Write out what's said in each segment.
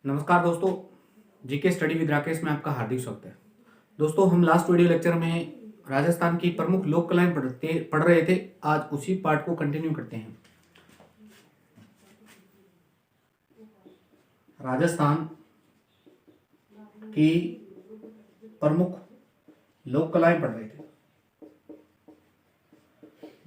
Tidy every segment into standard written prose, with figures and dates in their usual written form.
नमस्कार दोस्तों, GK study with Rakesh में आपका हार्दिक स्वागत है। दोस्तों, हम लास्ट वीडियो लेक्चर में राजस्थान की प्रमुख लोक कलाएं पढ़ रहे थे। आज उसी पार्ट को कंटिन्यू करते हैं। राजस्थान की प्रमुख लोक कलाएं पढ़ रहे थे।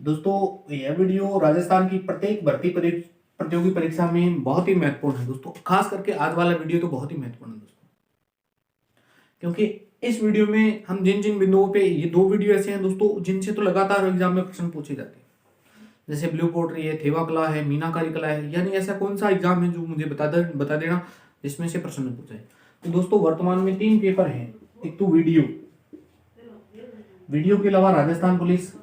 दोस्तों, यह वीडियो राजस्थान की प्रत्येक भर्ती प्रतियोगी परीक्षा में बहुत ही महत्वपूर्ण है। दोस्तों, खास करके आज वाला वीडियो तो बहुत ही महत्वपूर्ण है दोस्तों, क्योंकि इस वीडियो में हम जिन जिन बिंदुओं पे, ये दो वीडियो ऐसे हैं दोस्तों जिनसे तो लगातार एग्जाम में प्रश्न पूछे जाते हैं। जैसे ब्लू पोट्री है, थेवा कला है, मीनाकारी कला है, यानी ऐसा कौन सा एग्जाम है जो मुझे बता देना जिसमें से प्रश्न पूछा है। तो दोस्तों, वर्तमान में 3 पेपर हैं। एक तो वीडियो के अलावा राजस्थान पुलिस,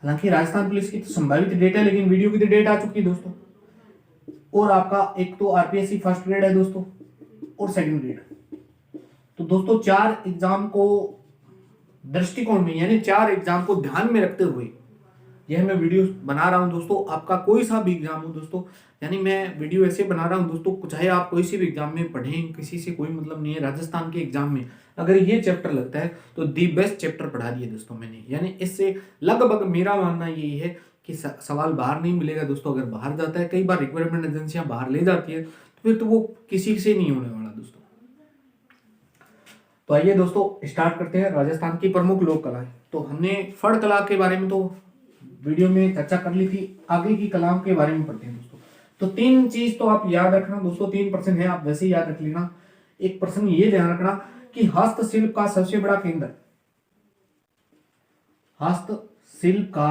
हालांकि राजस्थान पुलिस की तो संभावित डेट है, लेकिन वीडियो की तो डेट आ चुकी है दोस्तों। और आपका एक तो आरपीएससी फर्स्ट ग्रेड है दोस्तों, और सेकंड ग्रेड। तो दोस्तों, 4 एग्जाम को दृष्टिकोण में, यानी 4 एग्जाम को ध्यान में रखते हुए यह मैं वीडियो बना रहा हूं दोस्तों। आपका कोई सा भी एग्जाम हो दोस्तों, यानी मैं वीडियो ऐसे बना रहा हूं दोस्तों, चाहे आप कोई सी भी एग्जाम में पढ़ें, किसी से कोई मतलब नहीं है। राजस्थान के एग्जाम में अगर ये चैप्टर लगता है तो दी बेस्ट चैप्टर पढ़ा दिया दोस्तों मैंने। यानी इससे लगभग मेरा मानना यही है कि सवाल बाहर नहीं मिलेगा दोस्तों। अगर बाहर जाता है, कई बार रिक्वायरमेंट एजेंसियां बाहर ले जाती है, तो फिर तो वो किसी से नहीं होने वाला दोस्तों। तो आइए दोस्तों, स्टार्ट करते हैं राजस्थान की प्रमुख लोक कलाएं। तो हमने फड़ कला के बारे में तो वीडियो में चर्चा कर ली थी। आगे की कलाओं के बारे में पढ़ते हैं दोस्तों। तो 3 चीज तो आप याद रखना दोस्तों, 3% है, आप वैसे ही याद रख लेना। एक प्रश्न ये ध्यान रखना कि हस्तशिल्प का सबसे बड़ा केंद्र, हस्तशिल्प का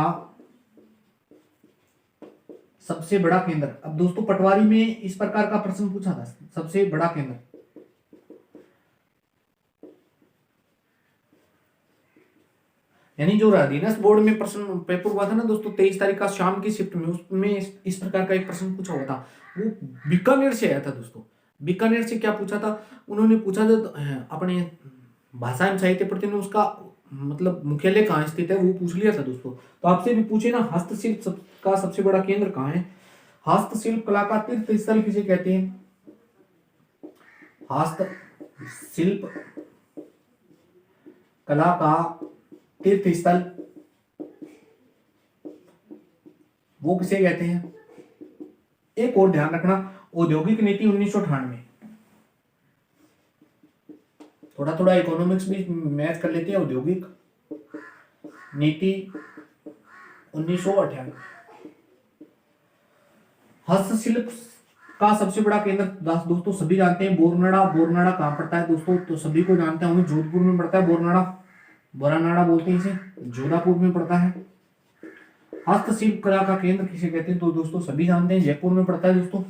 सबसे बड़ा केंद्र। अब दोस्तों, पटवारी में इस प्रकार का प्रश्न पूछा था, सबसे बड़ा केंद्र। यानी जो अधीनस्थ बोर्ड में प्रश्न पेपर हुआ था ना दोस्तों, 23 तारीख का शाम की शिफ्ट में, उसमें इस प्रकार का एक प्रश्न पूछा हुआ था। वो बीकानेर से आया था दोस्तों। बीकानेर से क्या पूछा था, उन्होंने पूछा था अपने भाषा एवं साहित्य प्रतिदिन उसका मतलब मुख्यालय कहाँ स्थित है, वो पूछ लिया था दोस्तों। तो आपसे भी पूछे ना, हस्तशिल्प का सबसे बड़ा केंद्र कहाँ है। हस्तशिल्प कला का तीर्थ स्थल किसे कहते हैं। हस्तशिल्प कला का तीर्थ स्थल वो किसे कहते हैं। एक और ध्यान रखना, औद्योगिक नीति 1998, थोड़ा थोड़ा इकोनॉमिक्स भी मैच कर लेते हैं। औद्योगिक नीति 1998। हस्तशिल्प का सबसे बड़ा केंद्र दोस्तों सभी जानते हैं, बोरनाड़ा। बोरनाड़ा कहां पड़ता है दोस्तों, तो सभी को जानते होंगे, जोधपुर में पड़ता है बोरनाड़ा। बोरानाड़ा बोलते हैं इसे, जोधापुर में पड़ता है। हस्तशिल्प कला का केंद्र किसे कहते हैं, तो दोस्तों सभी जानते हैं, जयपुर में पड़ता है दोस्तों।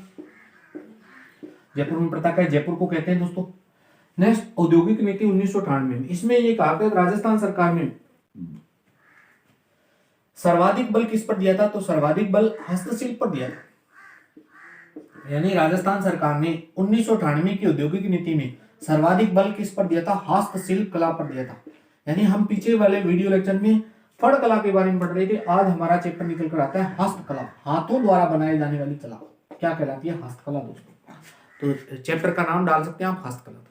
जयपुर में पड़ता है, जयपुर को कहते हैं दोस्तों। नेक्स्ट, औद्योगिक नीति 1998 में, इसमें ये कहा कि राजस्थान सरकार ने सर्वाधिक बल किस पर दिया था, तो सर्वाधिक बल हस्तशिल्प पर दिया था। यानी राजस्थान सरकार ने 1998 की औद्योगिक नीति में सर्वाधिक बल किस पर दिया था, हस्तशिल्प कला पर दिया था। यानी हम पीछे वाले वीडियो लेक्चर में फड़ कला के बारे में पढ़ रहे थे, आज हमारा चैप्टर निकल कर आता है हस्तकला, हाथों द्वारा बनाई जाने वाली कला क्या कहलाती है, हस्तकला दोस्तों। तो चैप्टर का नाम डाल सकते हैं आप, हस्तकला दोस्तों।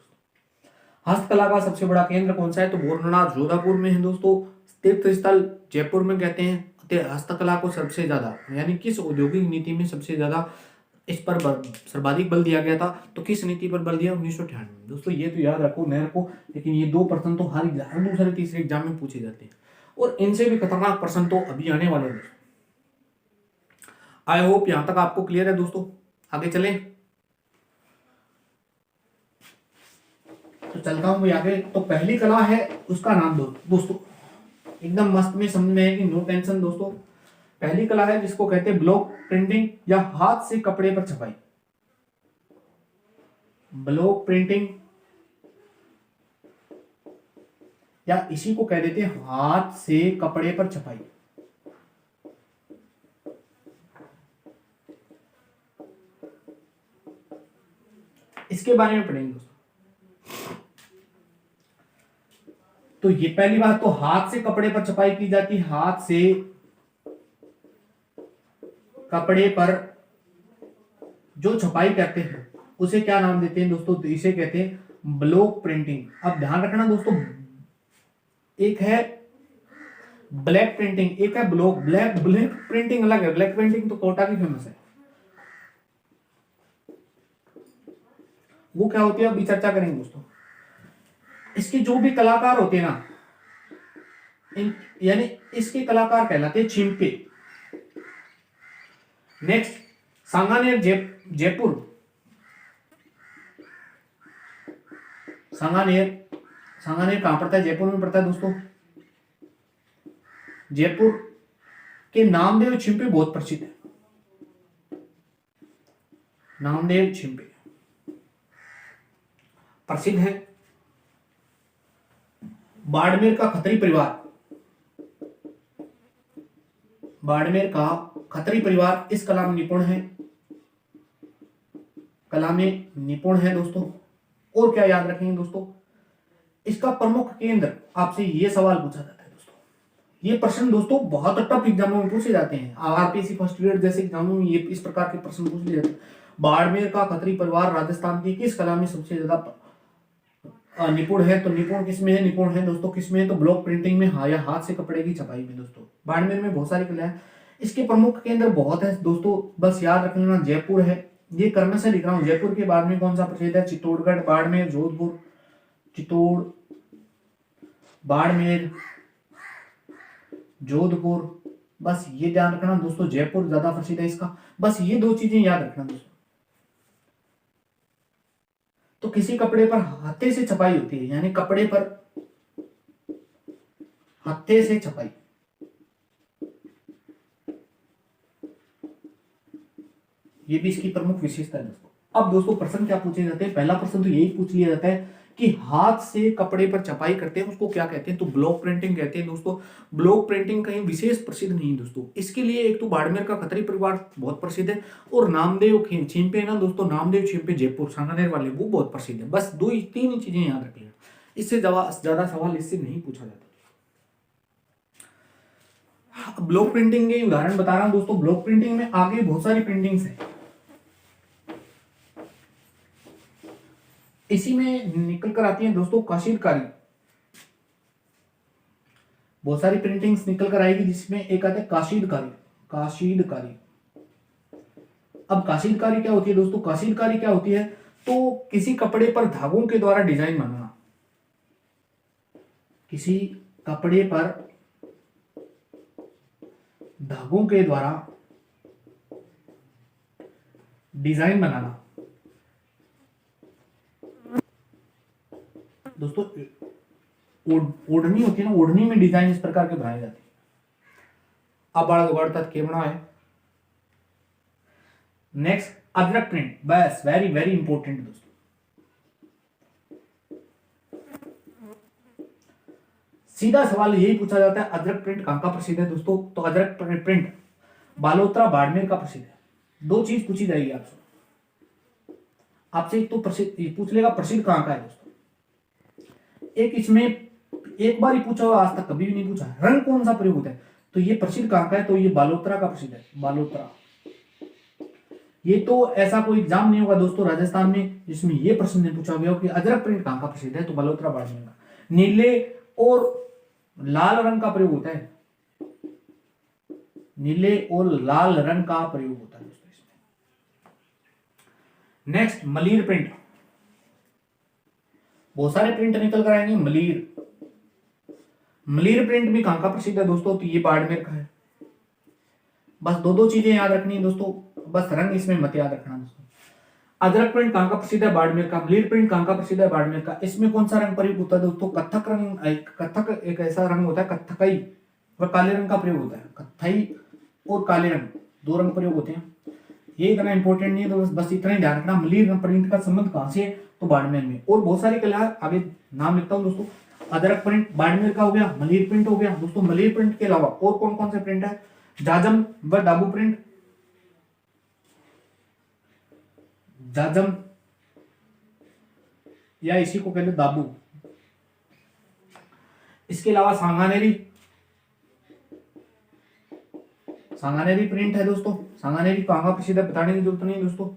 हस्तकला का सबसे बड़ा केंद्र कौन सा है, तो बोरनाड़ा जोधापुर में है दोस्तों। तीर्थ स्थल जयपुर में कहते हैं। हस्तकला को सबसे ज्यादा, यानी किस औद्योगिक नीति में सबसे ज्यादा इस पर सर्वाधिक बल दिया गया था, तो किस नीति पर बल दिया, 1998 दोस्तों। ये तो याद रखो, न रखो, लेकिन ये 2% तो हर दूसरे तीसरे एग्जाम में पूछे जाते हैं, और इनसे भी खतरनाक प्रश्न तो अभी आने वाले हैं। आई होप यहां तक आपको क्लियर है दोस्तों। आगे चले तो चलता हूं आगे। तो पहली कला है, उसका नाम दोस्तों एकदम मस्त में समझ में है कि नो टेंशन दोस्तों। पहली कला है जिसको कहते हैं ब्लॉक प्रिंटिंग, या हाथ से कपड़े पर छपाई। ब्लॉक प्रिंटिंग, या इसी को कह देते हैं हाथ से कपड़े पर छपाई। इसके बारे में पढ़ेंगे दोस्तों। तो ये पहली बात, तो हाथ से कपड़े पर छपाई की जाती है, हाथ से कपड़े पर जो छपाई करते हैं उसे क्या नाम देते हैं दोस्तों? तो इसे कहते हैं ब्लॉक प्रिंटिंग। अब ध्यान रखना दोस्तों, एक है ब्लैक प्रिंटिंग, एक है ब्लॉक। ब्लैक ब्लैक प्रिंटिंग अलग है, ब्लैक प्रिंटिंग तो कोटा की फेमस है। वो क्या होती है अभी चर्चा करेंगे दोस्तों। इसके जो भी कलाकार होते हैं ना, यानी इसके कलाकार कहलाते हैं छिंपे। नेक्स्ट, सांगानेर जयपुर। सांगानेर सांगानेर कहां पड़ता है? जयपुर में पड़ता है दोस्तों। जयपुर के नामदेव छिंपे बहुत प्रसिद्ध है। नामदेव छिंपे प्रसिद्ध है। बाड़मेर का खत्री परिवार, बाड़मेर का खत्री परिवार इस कला में निपुण है, कला में निपुण है दोस्तों। और क्या याद रखेंगे दोस्तों? इसका प्रमुख केंद्र, आपसे ये सवाल पूछा जाता है दोस्तों। ये प्रश्न दोस्तों बहुत टफ एग्जामों में पूछे जाते हैं। आरपीएससी फर्स्ट ग्रेड जैसे एग्जामों में ये इस प्रकार के प्रश्न पूछ लिए जाते हैं। बाड़मेर का खत्री परिवार राजस्थान की किस कला में सबसे ज्यादा निपुण है? तो निपुण किसमें है? निपुण है दोस्तों किसमें है? तो ब्लॉक प्रिंटिंग में, या हाथ से कपड़े की छपाई में दोस्तों। बाड़मेर में बहुत सारी कला है। इसके प्रमुख केंद्र बहुत है दोस्तों, बस याद रख लेना जयपुर है। ये क्रम से लिख रहा हूँ। जयपुर के बाद में कौन सा प्रसिद्ध है? चित्तौड़गढ़, बाड़मेर, जोधपुर, चित्तौड़, बाड़मेर, जोधपुर। बस ये ध्यान रखना दोस्तों, जयपुर ज्यादा प्रसिद्ध है इसका। बस ये दो चीजें याद रखना दोस्तों। तो किसी कपड़े पर हाथे से छपाई होती है, यानी कपड़े पर हाथे से छपाई, ये भी इसकी प्रमुख विशेषता है दोस्तों। अब दोस्तों प्रश्न क्या पूछे जाते हैं? पहला प्रश्न तो यही पूछ लिया जाता है कि हाथ से कपड़े पर छपाई करते हैं उसको क्या कहते हैं? तो ब्लॉक प्रिंटिंग कहते हैं दोस्तों। ब्लॉक प्रिंटिंग कहीं विशेष प्रसिद्ध नहीं है दोस्तों। इसके लिए एक तो बाड़मेर का खत्री परिवार बहुत प्रसिद्ध है, और नामदेव छिंपे ना दोस्तों, नामदेव छिंपे जयपुर सांगानेर वाले, वो बहुत प्रसिद्ध है। बस दो ही तीन ही चीजें याद रख लेना, इससे ज्यादा सवाल इससे नहीं पूछा जाता। ब्लॉक प्रिंटिंग के उदाहरण बता रहा हूं दोस्तों। ब्लॉक प्रिंटिंग में आगे बहुत सारी प्रिंटिंग्स है, इसी में निकल कर आती है दोस्तों काशीदकारी। बहुत सारी प्रिंटिंग्स निकल कर आएगी, जिसमें एक आता है काशीदकारी। काशीदकारी, अब काशीदकारी क्या होती है दोस्तों? काशीदकारी क्या होती है? तो किसी कपड़े पर धागों के द्वारा डिजाइन बनाना, किसी कपड़े पर धागों के द्वारा डिजाइन बनाना दोस्तों। ओढ़नी होती है ना, ओढ़नी में डिजाइन इस प्रकार के बनाए जाते हैं। अब बड़ा तक केवड़ा है। नेक्स्ट, अदरक प्रिंट, बस वेरी वेरी इंपॉर्टेंट दोस्तों। सीधा सवाल यही पूछा जाता है, अदरक प्रिंट कहां का प्रसिद्ध है दोस्तों? तो अदरक प्रिंट बालोतरा बाड़मेर का प्रसिद्ध है। दो चीज पूछी जाएगी आपसे। आपसे एक तो प्रसिद्ध पूछ लेगा प्रसिद्ध कहां का है दोस्तों। एक इसमें एक बार ही पूछा हुआ, आज तक कभी भी नहीं पूछा। रंग कौन सा प्रयोग होता है? तो ये प्रसिद्ध कहां का है? तो ये बालोतरा का प्रसिद्ध है, बालोतरा। ये तो ऐसा कोई एग्जाम नहीं होगा दोस्तों राजस्थान में जिसमें ये प्रश्न नहीं पूछा गया हो कि अदरक प्रिंट कहां का प्रसिद्ध है? तो बालोतरा बाड़मेर का। नीले और लाल रंग का प्रयोग होता है, नीले और लाल रंग का प्रयोग होता है दोस्तों इसमें। Next, Malir print. बहुत सारे प्रिंट निकल कर आएंगे। मलीर प्रिंट भी कहां का प्रसिद्ध है दोस्तों? तो ये बाड़मेर का है। बस दो दो चीजें याद रखनी है दोस्तों, बस रंग इसमें मत याद रखना दोस्तों। अदरक प्रिंट कहां का प्रसिद्ध है? बाड़मेर का। मलीर प्रिंट कहां का प्रसिद्ध है? बाड़मेर का। इसमें कौन सा रंग प्रयोग होता है दोस्तों? कत्थक रंग। कत्थक एक ऐसा रंग होता है, कत्थकई, वह काले रंग का प्रयोग होता है। कत्थई और काले रंग, दो रंग प्रयोग होते हैं। ये इतना इंपॉर्टेंट नहीं है, तो बस इतना ही ध्यान रखना। मलीर प्रिंट का संबंध कहां से है? तो बाड़मेर में। और बहुत सारी कला, आगे नाम लिखता हूं दोस्तों। अदरक प्रिंट बाड़मेर का हो गया, मलीर प्रिंट हो गया दोस्तों। मलीर प्रिंट के अलावा और कौन कौन से प्रिंट है? जाजम व डाबू प्रिंट, जाजम या इसी को कहते दाबू। इसके अलावा सांगानेरी, सांगानेरी प्रिंट है दोस्तों। सांगानेरी कहां का प्रसिद्ध है? बताने की जरूरत नहीं दोस्तों।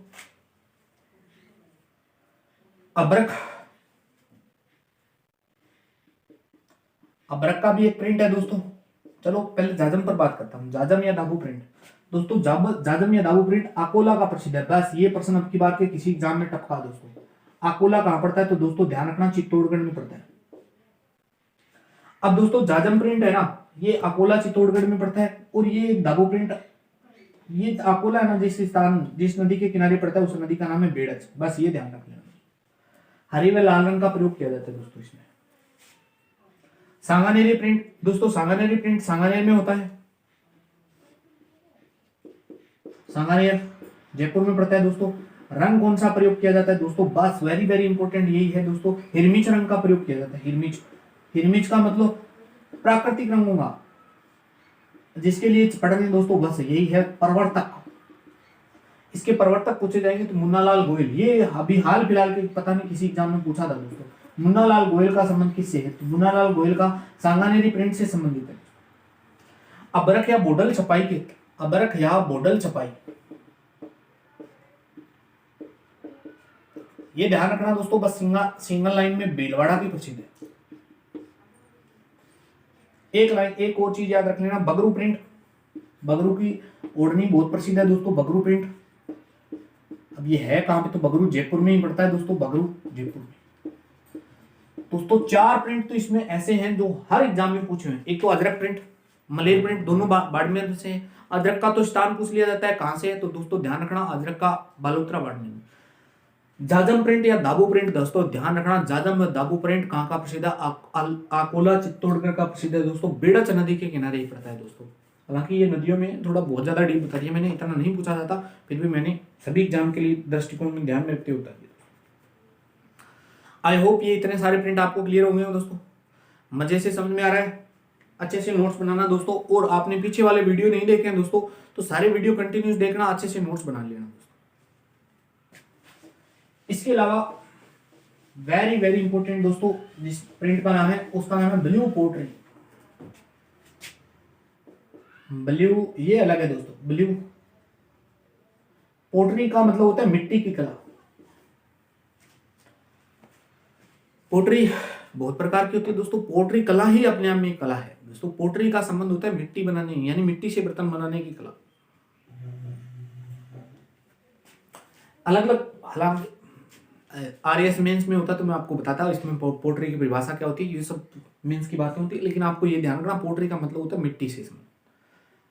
अब्रक, अब्रक का भी एक प्रिंट है दोस्तों। चलो पहले जाजम पर बात करता हूं, जाजम या दाबू प्रिंट। दोस्तों जाजम या दाबू प्रिंट अकोला का प्रसिद्ध है। बस ये प्रश्न अब की बात के किसी एग्जाम में टपका दोस्तों। अकोला कहां पड़ता है? तो दोस्तों ध्यान रखना, चित्तौड़गढ़ में पड़ता है। अब दोस्तों जाजम प्रिंट है ना, ये अकोला चित्तौड़गढ़ में पड़ता है। और ये दाबू प्रिंट, ये अकोला है ना, जिस स्थान जिस नदी के किनारे पड़ता है उस नदी का नाम है बेड़च। बस ये ध्यान रख लेना। हरी व लाल रंग का प्रयोग किया जाता है दोस्तों इसमें। सांगानेरी प्रिंट, दोस्तों सांगानेरी प्रिंट सांगानेर में होता है। सांगानेर जयपुर में पड़ता है दोस्तों। रंग कौन सा प्रयोग किया जाता है दोस्तों? बस वेरी वेरी इंपॉर्टेंट यही है दोस्तों, हिरमिच रंग का प्रयोग किया जाता है। हिरमिच, हिरमिच का मतलब प्राकृतिक रंगों का, जिसके लिए पढ़ने दोस्तों बस यही है, प्रवर्तक। इसके प्रवर्तक पूछे जाएंगे तो मुन्नालाल गोयल, ये अभी हाल फिलहाल के पता नहीं किसी एग्जाम में पूछा था दोस्तों। मुन्नालाल गोयल का संबंध किससे है? तो मुन्नालाल गोयल का सांगानेरी प्रिंट से संबंधित है। अबरख या बोडल छपाई के, अबरख या बोडल छपाई, ये ध्यान रखना दोस्तों। बस सिंगल लाइन में बेलवाड़ा की प्रसिद्ध है। एक लाइन, एक और चीज याद रख लेना, बगरू प्रिंट, बगरू की ओढ़नी बहुत प्रसिद्ध है दोस्तों, बगरू प्रिंट। अब ये है कहां पे? तो बगरू जयपुर में ही पड़ता है दोस्तों, बगरू जयपुर में। दोस्तों 4 प्रिंट तो इसमें ऐसे हैं जो हर एग्जाम में पूछे हैं। एक तो अजरक प्रिंट, मलेर प्रिंट, दोनों बाड़मेर से है। अजरक का तो स्थान पूछ लिया जाता है कहां से है, तो दोस्तों ध्यान रखना अजरक का बालोतरा बाड़मेर में। जाजम प्रिंट या दाबू प्रिंट, दोस्तों ध्यान रखना जाजम और दाबू प्रिंट कहां का प्रसिद्ध है? अकोला चित्तौड़गढ़ का प्रसिद्ध है दोस्तों, बेड़च नदी के किनारे ही पड़ता है दोस्तों। हालांकि ये नदियों में थोड़ा बहुत ज्यादा डीप बता दिया मैंने, इतना नहीं पूछा जाता, फिर भी मैंने सभी एग्जाम के लिए दृष्टिकोण में ध्यान में रखते हुए बता दिया। आई होप ये इतने सारे प्रिंट आपको क्लियर होंगे दोस्तों, मजे से समझ में आ रहा है। अच्छे से नोट्स बनाना दोस्तों, और आपने पीछे वाले वीडियो नहीं देखे हैं दोस्तों तो सारे वीडियो कंटिन्यूस देखना, अच्छे से नोट्स बना लेना दोस्तों। इसके अलावा वेरी वेरी इंपॉर्टेंट दोस्तों, जिस प्रिंट का नाम है उसका नाम है ब्लू पोट्री। ब्लू ये अलग है दोस्तों, ब्लू पोट्री का मतलब होता है मिट्टी की कला। पोट्री बहुत प्रकार की होती है दोस्तों, पोट्री कला ही अपने आप में कला है दोस्तों। पोट्री का संबंध होता है मिट्टी बनाने, यानी मिट्टी से बर्तन बनाने की कला। अलग अलग, हालांकि आरएस मेंस में होता तो मैं आपको बताता इसमें पोट्री की परिभाषा क्या होती है, ये सब मेंस की बातें होती है, लेकिन आपको ये ध्यान रखना पोट्री का मतलब होता है मिट्टी से।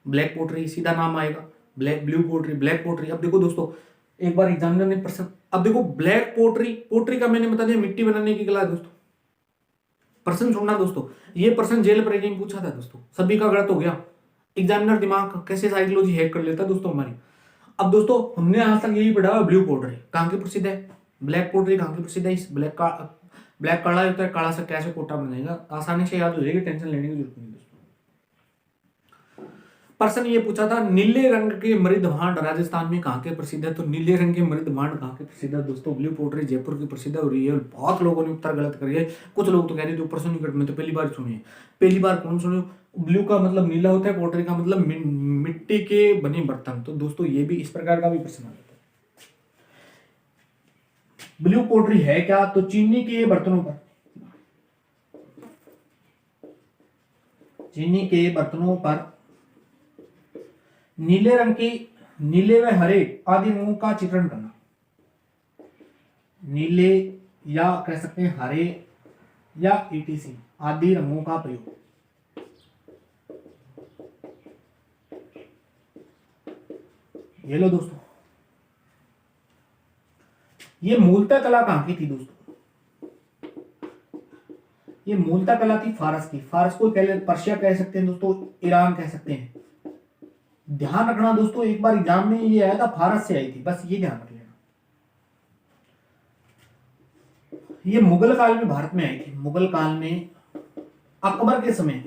ब्लैक पोट्री सीधा नाम आएगा, black blue pottery, black pottery. अब देखो दोस्तों, एक बार एग्जामिनर ने प्रश्न, अब देखो ब्लैक पोट्री, पोट्री का मैंने बता दिया मिट्टी बनाने की कला है दोस्तों। प्रश्न सुनना दोस्तों, ये प्रश्न जेल पर में पूछा था दोस्तों, सभी का गलत हो गया। एग्जामिनर दिमाग कैसे साइकोलॉजी हैक कर लेता दोस्तों हमारी। अब दोस्तों हमने आज तक यही पढ़ा, ब्लू पोट्री कहां की प्रसिद्ध है, ब्लैक पोट्री कहां की प्रसिद्ध है। इस ब्लैक काला होता है, काला से कैसे कोटा बनेगा, आसानी से याद हो जाएगी, टेंशन लेने की जरूरत नहीं दोस्तों। प्रश्न ये पूछा था नीले रंग के मृद भांड राजस्थान में कहां के प्रसिद्ध है, तो नीले रंग के मृद भांड कहां के प्रसिद्ध है दोस्तों? ब्लू पोट्री जयपुर की प्रसिद्ध है। और ये बहुत लोगों ने उत्तर गलत करिए, कुछ लोग तो कह रहे थे प्रश्न निकट में तो पहली बार सुनिए, पहली बार कौन सुने। ब्लू का मतलब नीला होता है, पोट्री का मतलब मिट्टी के बने बर्तन। तो दोस्तों ये भी इस प्रकार का भी प्रश्न आता है। ब्लू पोट्री है क्या? तो चीनी के बर्तनों पर, चीनी के बर्तनों पर नीले रंग की, नीले व हरे आदि रंगों का चित्रण करना। नीले या कह सकते हैं हरे या ईटीसी आदि रंगों का प्रयोग। ये लो दोस्तों, ये मूलतः कला कहां की थी दोस्तों? ये मूलतः कला थी फारस की। फारस को पर्शिया कह सकते हैं दोस्तों, ईरान कह सकते हैं। ध्यान रखना दोस्तों, एक बार एग्जाम में ये आया था, फारस से आई थी, बस ये ध्यान रख लेना। ये मुगल काल में भारत में आई थी, मुगल काल में अकबर के समय।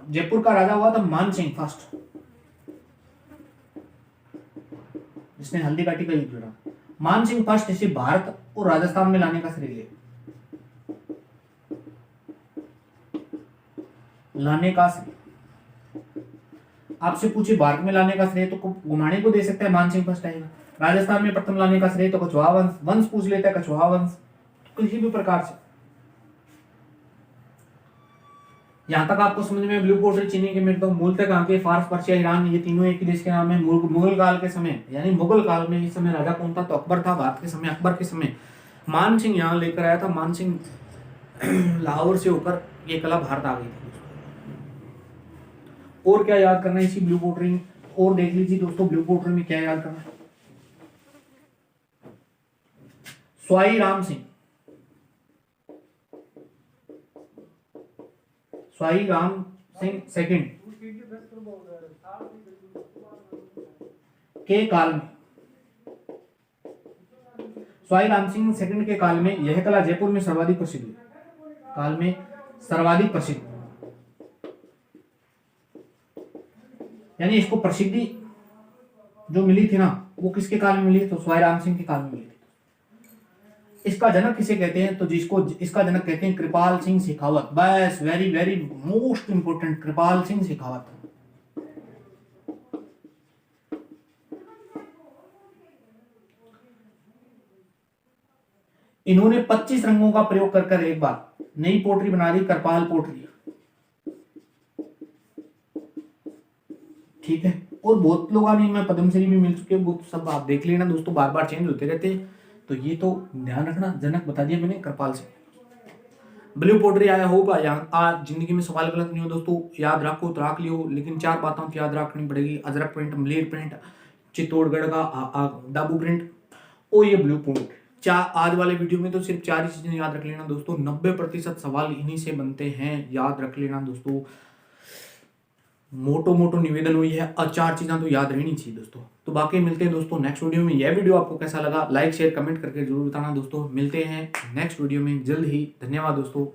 जयपुर का राजा हुआ था मान सिंह फर्स्ट, जिसने हल्दी घाटी का युद्ध लड़ा। मान सिंह फर्स्ट इसे भारत और राजस्थान में लाने का श्रेय, लाने का श्रेय आपसे पूछे भारत में लाने का श्रेय तो घुमाने को दे सकता है, मान सिंह फर्स्ट आएगा। राजस्थान में प्रथम लाने का श्रेय तो कछवाहा वंश, वंश पूछ लेता है कछवाहा वंश, किसी भी प्रकार से। यहां तक आपको समझ में ब्लू पोर्ट्री चीनी के मिनट तो मूलतः कहां के, फारस, पर्शिया, ईरान, ये तीनों एक ही देश के नाम है। मुगल काल के समय यानी मुगल काल में इस समय राजा कौन था तो अकबर था। भारत के समय अकबर के समय मान सिंह यहाँ लेकर आया था। मान सिंह लाहौर से होकर ये कला भारत आ गई थी। और क्या याद करना है इसी ब्लू पोर्ट्री में, और देख लीजिए दोस्तों ब्लू पोर्ट्री में क्या याद करना है। स्वाई राम सिंह, स्वाई राम सिंह सेकंड के काल में, स्वाई राम सिंह सेकंड के काल में यह कला जयपुर में सर्वाधिक प्रसिद्ध हुई। काल में सर्वाधिक प्रसिद्ध, यानी इसको प्रसिद्धि जो मिली थी ना वो किसके काल में मिली, तो स्वाई राम सिंह के काल में मिली थी। इसका जनक किसे कहते हैं, तो जिसको इसका जनक कहते हैं कृपाल सिंह शेखावत। बस वेरी वेरी मोस्ट इंपोर्टेंट, कृपाल सिंह शेखावत। इन्होंने 25 रंगों का प्रयोग कर एक बार नई पोट्री बना दी, कृपाल पोट्री। ठीक है, और बहुत लोग में पद्मश्री भी मिल चुके हैं, वो सब आप देख लेना दोस्तों, बार बार चेंज होते रहते हैं। तो ये तो ध्यान रखना, जनक बता दिया मैंने कृपाल सिंह। ब्लू पोट्री आया होगा आज जिंदगी में सवाल गलत नहीं हो दोस्तों, याद रखो तो रख लियो, लेकिन 4 बातों की याद रखनी पड़ेगी। अजरक प्रिंट, मलेर प्रिंट, चित्तौड़गढ़ का दाबू प्रिंट और ये ब्लू पोर्ट्री। आज वाले वीडियो में तो सिर्फ 4 ही चीजें याद रख लेना दोस्तों। 90% सवाल इन्हीं से बनते हैं, याद रख लेना दोस्तों। मोटो निवेदन हुई है और 4 चीजें तो याद रहनी चाहिए दोस्तों। तो बाकी मिलते हैं दोस्तों नेक्स्ट वीडियो में। यह वीडियो आपको कैसा लगा लाइक शेयर कमेंट करके जरूर बताना दोस्तों। मिलते हैं नेक्स्ट वीडियो में जल्द ही। धन्यवाद दोस्तों।